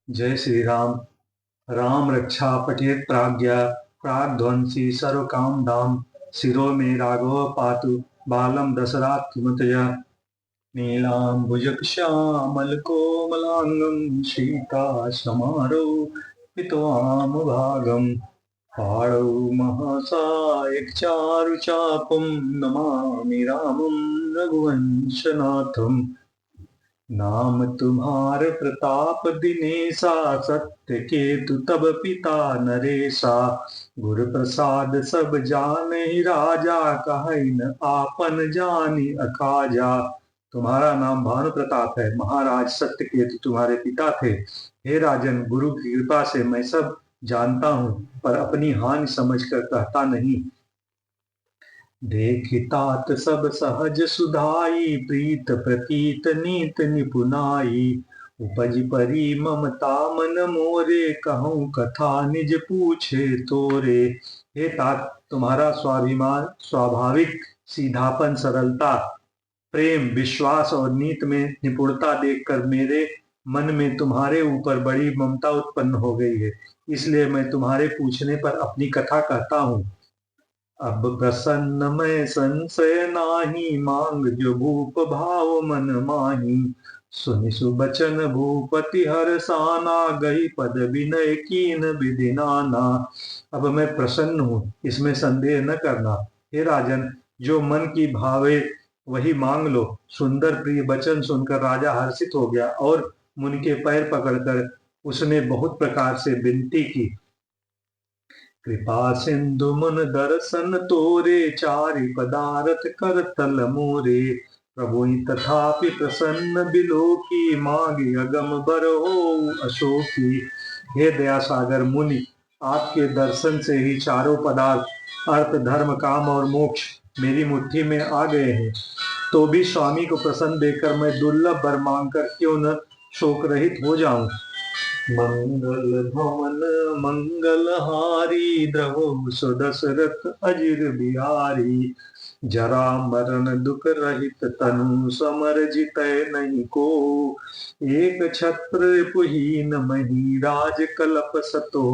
जय श्री राम। राम रक्षा पठेत प्राज्ञा, प्राग्ध्वंसी सर्व काम दाम। शिरो में राघव पातु, बालम दशरात्मतया। नीलाम्बुजक श्यामल कोमलांगं, सीता समारो पितवाम भागम। पाणौ महासायक चारु चापम, नमामि रामं रघुवंशनाथम। नाम तुम्हार प्रताप दिनेसा, सत्य केतु तब पिता नरेसा। गुर प्रसाद सब जाने राजा, कहै न आपन जानि अकाजा। तुम्हारा नाम भानु प्रताप है, महाराज सत्य केतु तुम्हारे पिता थे। हे राजन, गुरु की कृपा से मैं सब जानता हूँ, पर अपनी हानि समझकर कहता नहीं। देखितात सब सहज सुधाई, प्रीत प्रतीत नीत निपुनाई। उपज परी ममता मन मोरे, कहूँ कथा निज पूछे तोरे। हे तात, तुम्हारा स्वाभिमान, स्वाभाविक सीधापन, सरलता, प्रेम, विश्वास और नीत में निपुणता देखकर मेरे मन में तुम्हारे ऊपर बड़ी ममता उत्पन्न हो गई है। इसलिए मैं तुम्हारे पूछने पर अपनी कथा कहता हूँ। अब प्रसन्न मैं संशय नाही, मांग जो भूप भाव मन माही। सुनि सुबचन भूपति हरसाना, गई पद विनय कीन विधि नाना। अब मैं प्रसन्न हूँ, इसमें संदेह न करना। हे राजन, जो मन की भावे वही मांग लो। सुंदर प्रिय वचन सुनकर राजा हर्षित हो गया और मुनि के पैर पकड़कर उसने बहुत प्रकार से विनती की। कृपा सिंधु मुन दर्शन तोरे, चारि पदारथ कर तल मोरे। प्रभु तथापि प्रसन्न बिलोकी, मांगे अगम बर हो अशोकी। हे दया सागर मुनि, आपके दर्शन से ही चारों पदार्थ अर्थ, धर्म, काम और मोक्ष मेरी मुट्ठी में आ गए हैं। तो भी स्वामी को प्रसन्न देखकर मैं दुर्लभ वर मांगकर क्यों न शोक रहित हो जाऊं। मंगल भवन मंगलहारी, द्रवहु सुदशरथ अजिर बिहारी। जरा मरण दुख रहित तनु, समर जितै नहीं को। एक छत्र पुहीन मही, राज कलप सतो।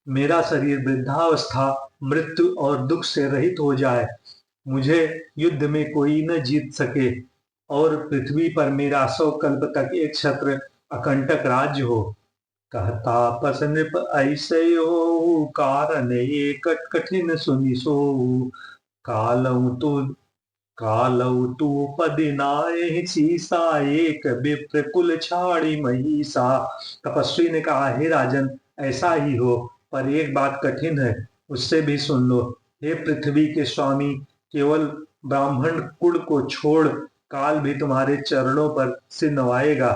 मेरा शरीर वृद्धावस्था, मृत्यु और दुख से रहित हो जाए, मुझे युद्ध में कोई न जीत सके, और पृथ्वी पर मेरा 100 कल्प तक एक छत्र अकंटक राज्य हो। कहता पस नृप ऐसे हो, कारण एक कठिन सुनि सो। कालऊ तू पदि नाहि सीसा, एक विप्र कुल छाड़ी महिषा। तपस्वी ने कहा, हे राजन, ऐसा ही हो, पर एक बात कठिन है, उससे भी सुन लो। हे पृथ्वी के स्वामी, केवल ब्राह्मण कुल को छोड़ काल भी तुम्हारे चरणों पर सिर नवाएगा।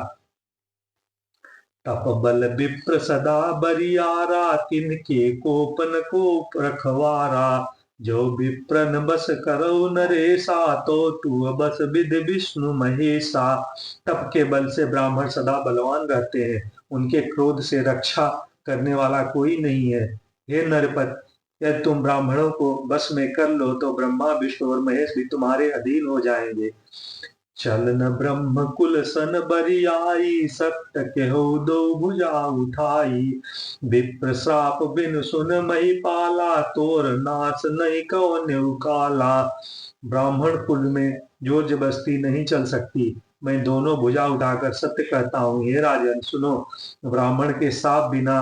तप बल विप्र सदा बरियारा, तिनके कोपन को रखवारा। जो विप्रन बस करो नरेसा, तो तू बस विधि विष्णु महेशा। तप के बल से ब्राह्मण सदा बलवान रहते हैं, उनके क्रोध से रक्षा करने वाला कोई नहीं है। हे नरपत, यदि तुम ब्राह्मणों को बस में कर लो तो ब्रह्मा, विष्णु और महेश भी तुम्हारे अधीन हो जाएंगे। चलन ब्रह्म कुल सन बरियाई, सत्य केहु दो भुजा उठाई। विप्र श्राप बिन सुन मही पाला, तोर नाश नहीं कौन काला। ब्राह्मण कुल में जोर जबरदस्ती नहीं चल सकती, मैं दोनों भुजा उठाकर सत्य कहता हूँ। हे राजन सुनो, ब्राह्मण के श्राप बिना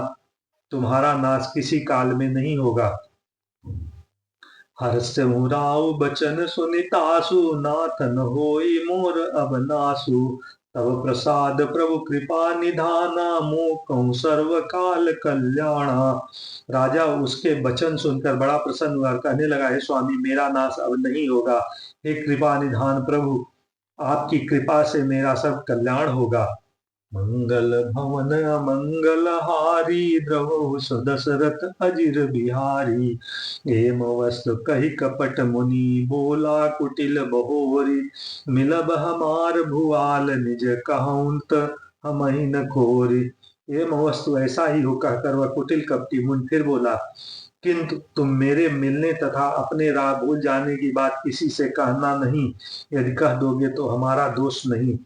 तुम्हारा नाश किसी काल में नहीं होगा। हर्ष मुराउ बचन सुनितासु, नाथन होई मोर अब नासु। तब प्रसाद प्रभु कृपा निधाना, मोकहु सर्व काल कल्याणा। राजा उसके वचन सुनकर बड़ा प्रसन्न हुआ, कहने लगा, हे स्वामी, मेरा नाश अब नहीं होगा। हे कृपा निधान प्रभु, आपकी कृपा से मेरा सब कल्याण होगा। मंगल भवन मंगल हारी, द्रवहु सुदशरथ अजिर बिहारी। एम वस्तु कही कपट मुनि, बोला कुटिल बहोरी। मिलब हमार भुआल, निज कहूंत हमहि न खोरी। एम वस्तु ऐसा ही हो कहकर वह कुटिल कपटी मुनि फिर बोला, किंतु तुम मेरे मिलने तथा अपने राह भूल जाने की बात किसी से कहना नहीं। यदि कह दोगे तो हमारा दोष नहीं।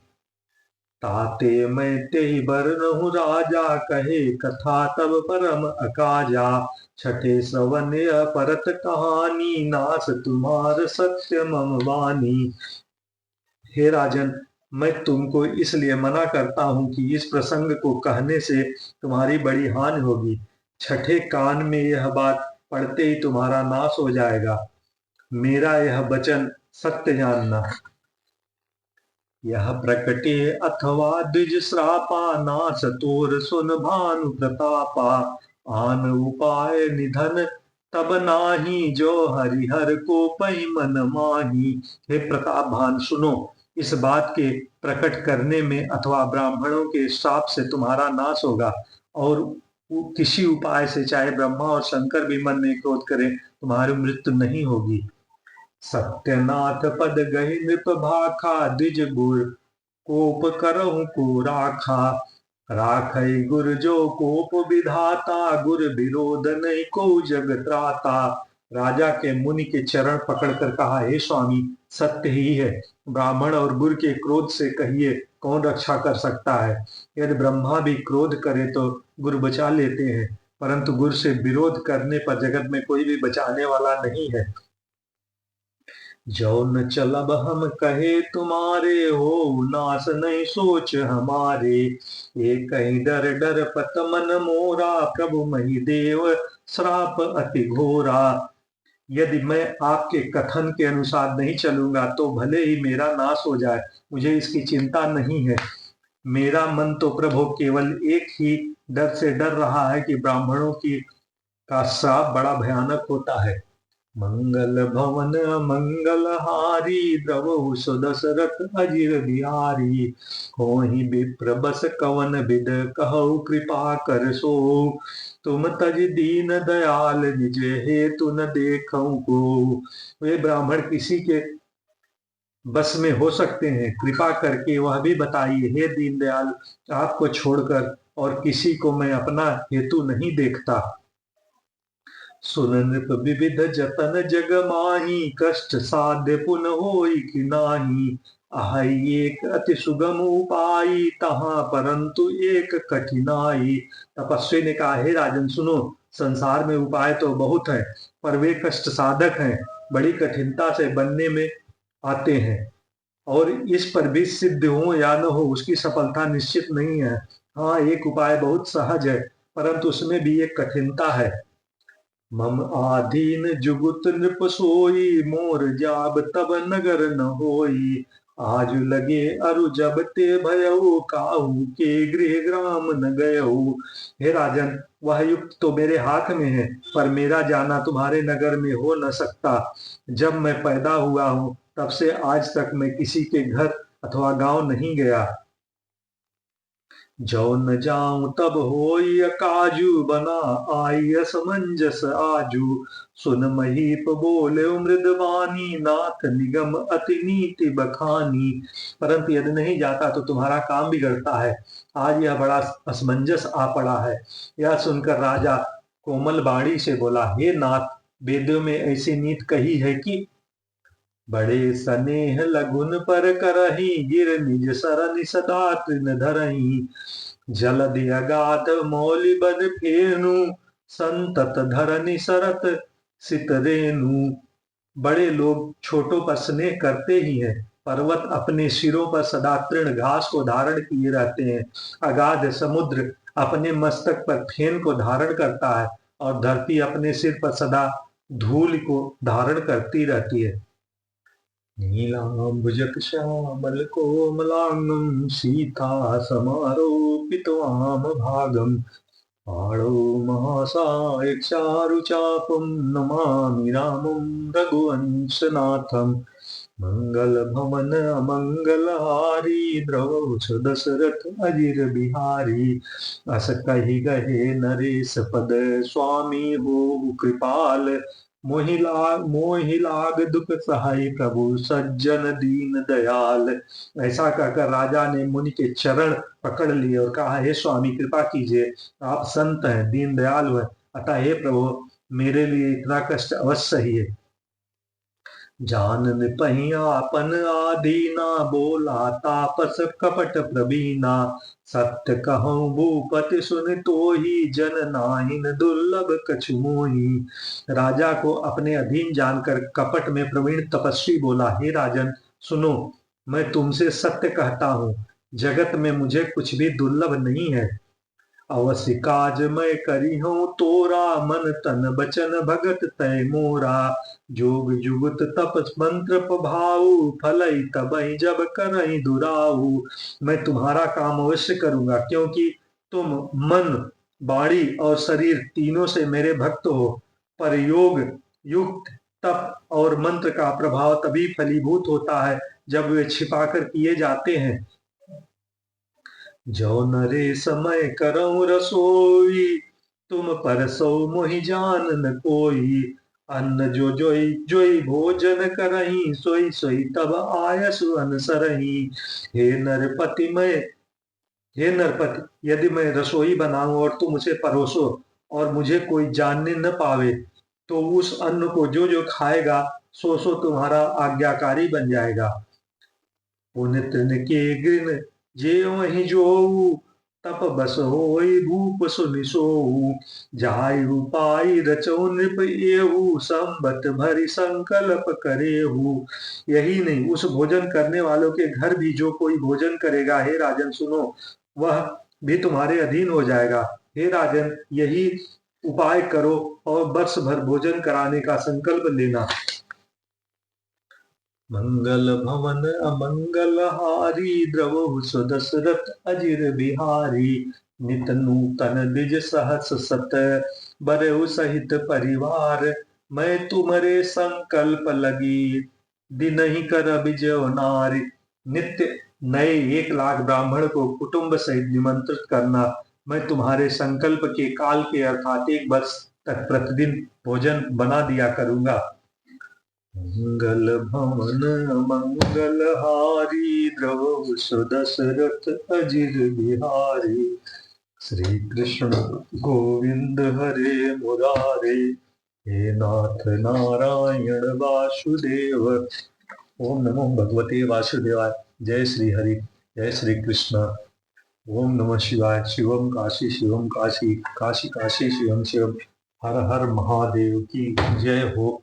ताते मैं ते बरनहु राजा, कहे कथा तब परम अकाजा। छठे श्रवण यह परत कहानी, नास तुम्हार सत्य मम वाणी। हे राजन, मैं तुमको इसलिए मना करता हूं कि इस प्रसंग को कहने से तुम्हारी बड़ी हानि होगी। छठे कान में यह बात पढ़ते ही तुम्हारा नाश हो जाएगा। मेरा यह वचन सत्य जानना। यह प्रकटे अथवा द्विज श्रापा, नाश तोर सुन भानु प्रतापा। आन उपाय निधन तब नाही, जो हरिहर को पै मन माही। हे प्रताप भान सुनो, इस बात के प्रकट करने में अथवा ब्राह्मणों के श्राप से तुम्हारा नाश होगा, और किसी उपाय से चाहे ब्रह्मा और शंकर भी मन में क्रोध करें, तुम्हारी मृत्यु नहीं होगी। सत्यनाथ पद गहि नृप भाखा, द्विज गुर कोप करहु को राखा। राखै गुर जो कोप विधाता, गुर विरोध नहीं को जग त्राता। राजा के मुनि के चरण पकड़कर कहा, हे स्वामी, सत्य ही है। ब्राह्मण और गुर के क्रोध से कहिए कौन रक्षा कर सकता है। यदि ब्रह्मा भी क्रोध करे तो गुर बचा लेते हैं, परंतु गुर से विरोध करने पर जगत में कोई भी बचाने वाला नहीं है। जो न चलब हम कहे तुम्हारे, हो नाश नहीं सोच हमारे। एक ही डर डर पत मन मोरा, प्रभु मही देव श्राप अति घोरा। यदि मैं आपके कथन के अनुसार नहीं चलूंगा तो भले ही मेरा नाश हो जाए, मुझे इसकी चिंता नहीं है। मेरा मन तो प्रभु केवल एक ही डर से डर रहा है कि ब्राह्मणों की का श्राप बड़ा भयानक होता है। मंगल भवन मंगल हारी, द्रवहु सुदशरथ अजिर बिहारी। होहि विप्र बस कवन विद, कहु कृपा कर सो। तुम तज दीन दयाल, निज हेतु न देखऊं को। वे ब्राह्मण किसी के बस में हो सकते हैं, कृपा करके वह भी बताइए। हे दीन दयाल, आपको छोड़कर और किसी को मैं अपना हेतु नहीं देखता। सुन नृप विविध जतन जग माही, कष्ट साध्य पुन होई कि नाही। आहै एक अति सुगम उपाई, तहाँ परंतु एक कठिनाई। तपस्वी ने कहा, हे राजन सुनो, संसार में उपाय तो बहुत है, पर वे कष्ट साधक हैं, बड़ी कठिनता से बनने में आते हैं, और इस पर भी सिद्ध हो या न हो उसकी सफलता निश्चित नहीं है। हाँ, एक उपाय बहुत सहज है, परंतु उसमें भी एक कठिनता है। मम आधीन जुगुत नृप सोई, मोर जाब तब नगर न होई। आज लगे अरु जब ते भयऊ, काहू के गृह ग्राम न गयऊ। हे राजन, वह युक्त तो मेरे हाथ में है, पर मेरा जाना तुम्हारे नगर में हो न सकता। जब मैं पैदा हुआ हूँ तब से आज तक मैं किसी के घर अथवा गांव नहीं गया। जो न जाऊं तब होई काजू, बना आई असमंजस आजू। सुन महीप बोले मृदवानी, नाथ निगम अति नीति बखानी। परंतु यदि नहीं जाता तो तुम्हारा काम बिगड़ता है। आज यह बड़ा असमंजस आ पड़ा है। यह सुनकर राजा कोमल बाणी से बोला, हे नाथ, वेदों में ऐसी नीति कही है कि बड़े स्नेह लघुन पर करही, गिर निज सरनि सदा तृण धरही। जलधि अगाध मौलि बन फेनु, संतत धरनि सरत सित रेणु। बड़े लोग छोटों पर स्नेह करते ही हैं। पर्वत अपने सिरों पर सदा तृण घास को धारण किए रहते हैं। अगाध समुद्र अपने मस्तक पर फेन को धारण करता है, और धरती अपने सिर पर सदा धूल को धारण करती रहती है। नीलांबुजक श्यामल कोमलांगं, सीता समारोपित वाम भागं। पाणौ महासाय चारुचापं, नमामि रामं रघुवंशनाथं। मंगल भवन अमंगल हारी, द्रवहु दशरथ अजिर बिहारी। अस कहि गहे नरेश पद, स्वामी हो कृपाल। मोहि लाग दुख सहाय, प्रभु सज्जन दीन दयाल। ऐसा कहकर राजा ने मुनि के चरण पकड़ लिए और कहा, हे स्वामी, कृपा कीजिए, आप संत हैं, दीन दयाल हैं, अतः हे प्रभु, मेरे लिए इतना कष्ट अवश्य ही है। जानन पहियापन आदीना, बोला तापस कपट प्रवीणा। सत्य कहूँ भूपति सुन तोहि, जन नाहिन दुर्लभ कछु मोहि। राजा को अपने अधीन जानकर कपट में प्रवीण तपस्वी बोला, हे राजन सुनो, मैं तुमसे सत्य कहता हूँ, जगत में मुझे कुछ भी दुर्लभ नहीं है। अवश्य काज मैं करी हूँ तोरा, मन तन बचन भगत तय मोरा। जोग जुगत तपस मंत्र प्रभाऊ, फलई तबई जब करई दुराऊ। मैं तुम्हारा काम अवश्य करूंगा, क्योंकि तुम मन, वाणी और शरीर तीनों से मेरे भक्त हो। पर योग युक्त तप और मंत्र का प्रभाव तभी फलीभूत होता है जब वे छिपाकर किए जाते हैं। जो नरे समय करऊं रसोई, तुम परसो मोहि जान न कोई। अन्न जो जोई जोई भोजन करही, सोई सोई तब आयसु अनसरही। हे नरपति मैं हे नरपति, यदि मैं रसोई बनाऊं और तुम उसे परोसो और मुझे कोई जानने न पावे, तो उस अन्न को जो जो खाएगा सो सो तुम्हारा आज्ञाकारी बन जाएगा। पुण्य तृण के गृण जे वही जोऊ, तप बस होई भूप सुनि सोऊ। जाय उपाय रचौ नृप एहू, संबत भरि संकल्प करेहू। यही नहीं, उस भोजन करने वालों के घर भी जो कोई भोजन करेगा, हे राजन सुनो, वह भी तुम्हारे अधीन हो जाएगा। हे राजन, यही उपाय करो और वर्ष भर भोजन कराने का संकल्प लेना। मंगल भवन अमंगल हारी, द्रवहु सुदशरथ अजिर बिहारी। नित नूतन द्विज सहस सत, बरहु सहित परिवार। मैं तुम्हारे संकल्प लगी, दिनहि कर विजय नारी। नित्य नए 1 लाख ब्राह्मण को कुटुंब सहित निमंत्रित करना। मैं तुम्हारे संकल्प के काल के अर्थात 1 वर्ष तक प्रतिदिन भोजन बना दिया करूंगा। मंगल भवन मंगल हारी, द्रवहु सुदशरथ अजिर बिहारी। श्री कृष्ण गोविंद हरे मुरारे, हे नाथ नारायण वासुदेव। ओम नमो भगवते वासुदेवाय। जय श्री हरि, जय श्री कृष्ण। ओम नमः शिवाय। शिवम काशी शिवम काशी, काशी काशी शिवम शिवम। हर हर महादेव की जय हो।